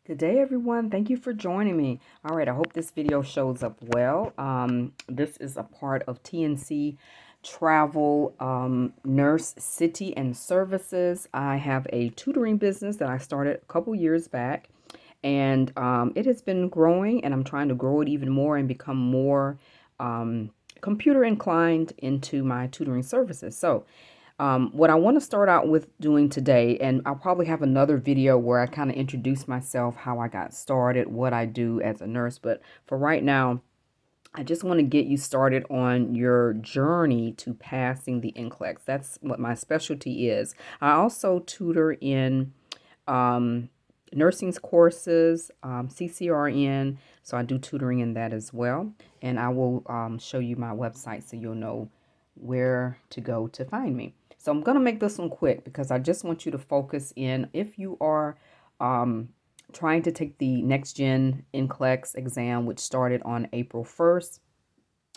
Good day, everyone. Thank you for joining me. All right, I hope this video shows up well. This is a part of TNC Travel Nurse City and Services. I have a tutoring business that I started a couple years back, and it has been growing, and I'm trying to grow it even more and become more computer inclined into my tutoring services. So what I want to start out with doing today, and I'll probably have another video where I kind of introduce myself, how I got started, what I do as a nurse. But for right now, I just want to get you started on your journey to passing the NCLEX. That's what my specialty is. I also tutor in nursing courses, CCRN, so I do tutoring in that as well. And I will show you my website so you'll know where to go to find me. So I'm going to make this one quick because I just want you to focus in. If you are trying to take the Next Gen NCLEX exam, which started on April 1st,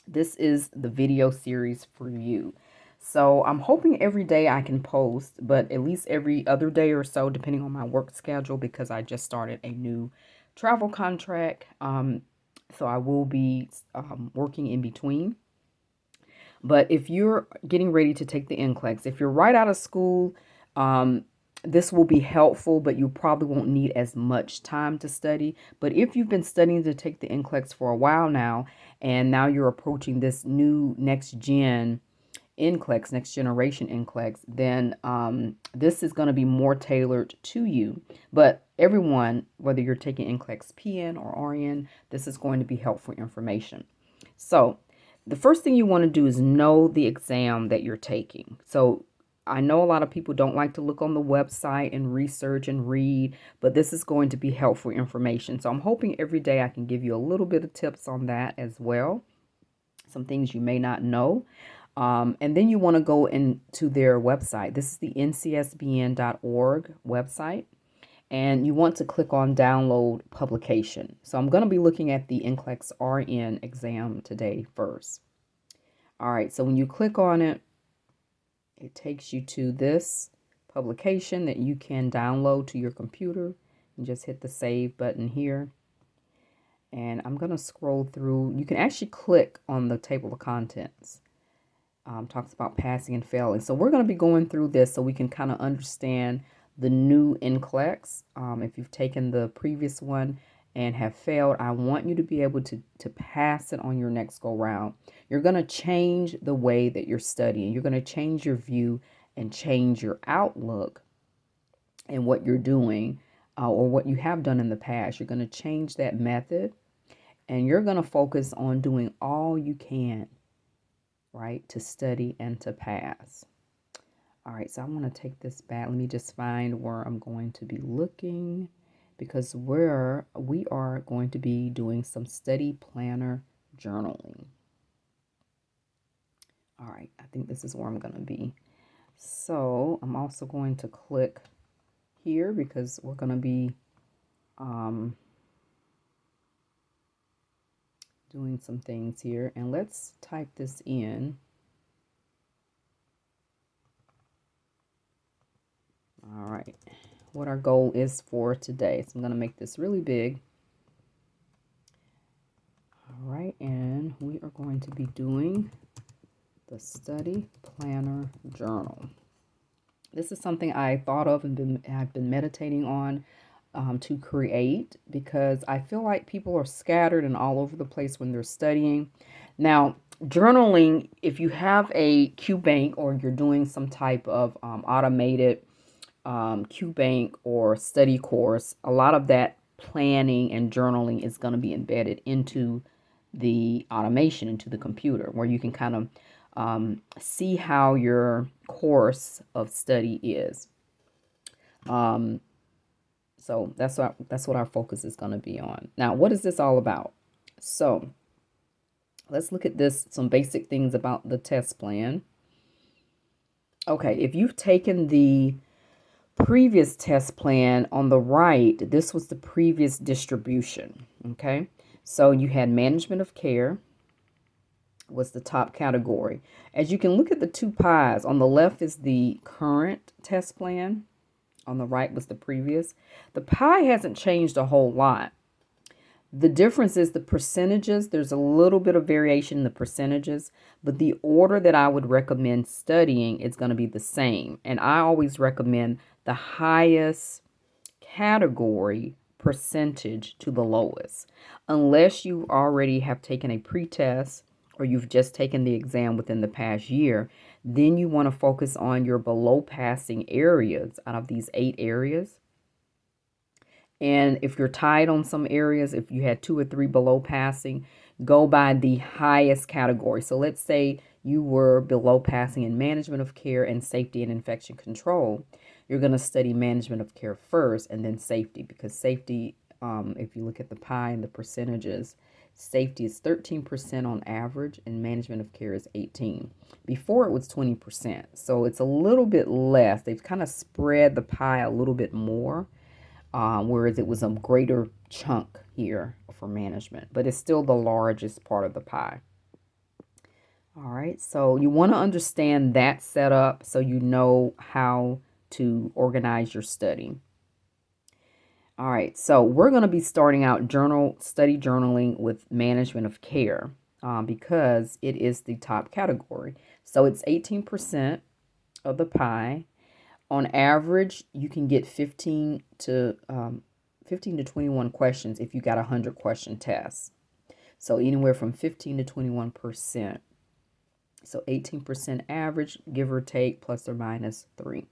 this is the video series for you. So I'm hoping every day I can post, but at least every other day or so, depending on my work schedule, because I just started a new travel contract. So I will be working in between. But if you're getting ready to take the NCLEX, if you're right out of school, this will be helpful, but you probably won't need as much time to study. But if you've been studying to take the NCLEX for a while now, and now you're approaching this new next gen NCLEX, next generation NCLEX, then this is going to be more tailored to you. But everyone, whether you're taking NCLEX PN or RN, this is going to be helpful information. So the first thing you want to do is know the exam that you're taking. So I know a lot of people don't like to look on the website and research and read, but this is going to be helpful information. So I'm hoping every day I can give you a little bit of tips on that as well. Some things you may not know. And then you want to go into their website. This is the ncsbn.org website. And you want to click on download publication. So I'm going to be looking at the NCLEX RN exam today first. All right, so when you click on it, it takes you to this publication that you can download to your computer. And just hit the save button here. And I'm going to scroll through. You can actually click on the table of contents. Talks about passing and failing. So we're going to be going through this so we can kind of understand the new NCLEX. If you've taken the previous one and have failed, I want you to be able to pass it on your next go round. You're going to change the way that you're studying. You're going to change your view and change your outlook and what you're doing or what you have done in the past. You're going to change that method and you're going to focus on doing all you can, right, to study and to pass. All right, so I want to take this back. Let me just find where I'm going to be looking because we are going to be doing some study planner journaling. All right, I think this is where I'm going to be. So I'm also going to click here because we're going to be doing some things here. And let's type this in. All right, what our goal is for today. So I'm going to make this really big. All right, and we are going to be doing the study planner journal. This is something I thought of and I've been meditating on to create because I feel like people are scattered and all over the place when they're studying. Now, journaling, if you have a QBank or you're doing some type of automated QBank or study course, a lot of that planning and journaling is going to be embedded into the automation, into the computer, where you can kind of see how your course of study is. So that's what our focus is going to be on. Now, what is this all about? So let's look at this, some basic things about the test plan. Okay, if you've taken the previous test plan on the right, this was the previous distribution. Okay, so you had management of care was the top category. As you can look at the two pies, on the left is the current test plan. On the right was the previous. The pie hasn't changed a whole lot. The difference is the percentages. There's a little bit of variation in the percentages, but the order that I would recommend studying is going to be the same. And I always recommend the highest category percentage to the lowest, unless you already have taken a pretest or you've just taken the exam within the past year. Then you want to focus on your below passing areas out of these 8 areas. And if you're tied on some areas, if you had 2 or 3 below passing, go by the highest category. So let's say you were below passing in management of care and safety and infection control. You're going to study management of care first and then safety, because safety, if you look at the pie and the percentages, safety is 13% on average and management of care is 18%. Before it was 20%. So it's a little bit less. They've kind of spread the pie a little bit more. Whereas it was a greater chunk here for management, but it's still the largest part of the pie. All right, so you want to understand that setup so you know how to organize your study. All right, so we're going to be starting out study journaling with management of care because it is the top category. So it's 18% of the pie. On average, you can get 15 to 21 questions if you got a 100-question test. So anywhere from 15 to 21%. So 18% average, give or take, plus or minus 3.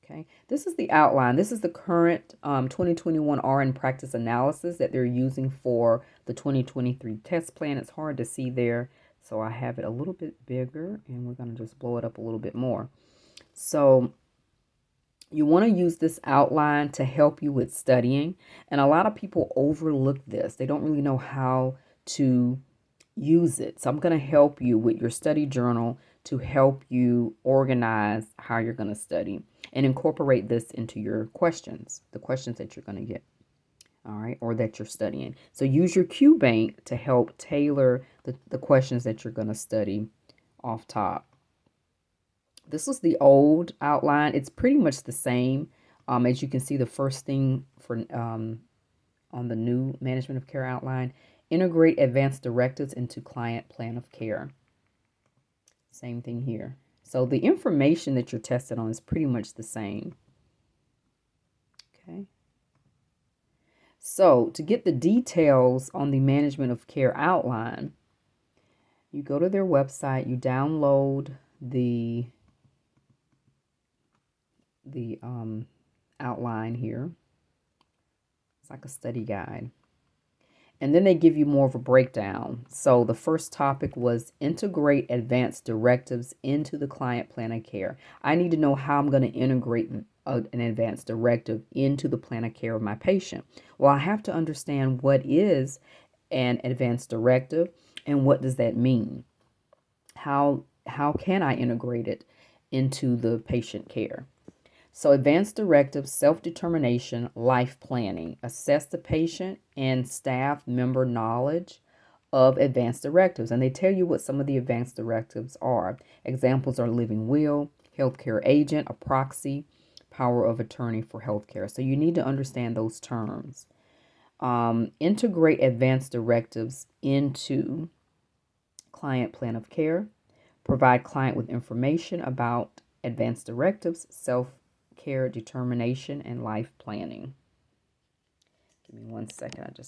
Okay, this is the outline. This is the current 2021 RN practice analysis that they're using for the 2023 test plan. It's hard to see there, so I have it a little bit bigger, and we're going to just blow it up a little bit more. So you want to use this outline to help you with studying, and a lot of people overlook this. They don't really know how to use it. So I'm going to help you with your study journal to help you organize how you're going to study and incorporate this into your questions, the questions that you're going to get. All right, or that you're studying. So use your Q bank to help tailor the questions that you're going to study off top. This was the old outline. It's pretty much the same. As you can see, the first thing for on the new management of care outline, integrate advanced directives into client plan of care. Same thing here. So the information that you're tested on is pretty much the same. Okay. So to get the details on the management of care outline, you go to their website, you download the outline here. It's like a study guide. And then they give you more of a breakdown. So the first topic was integrate advanced directives into the client plan of care. I need to know how I'm going to integrate an advanced directive into the plan of care of my patient. Well, I have to understand what is an advanced directive and what does that mean? How can I integrate it into the patient care? So advanced directives, self-determination, life planning. Assess the patient and staff member knowledge of advanced directives. And they tell you what some of the advanced directives are. Examples are living will, healthcare agent, a proxy, power of attorney for healthcare. So you need to understand those terms. Integrate advanced directives into client plan of care. Provide client with information about advanced directives, self-care determination, and life planning. Give me 1 second. I just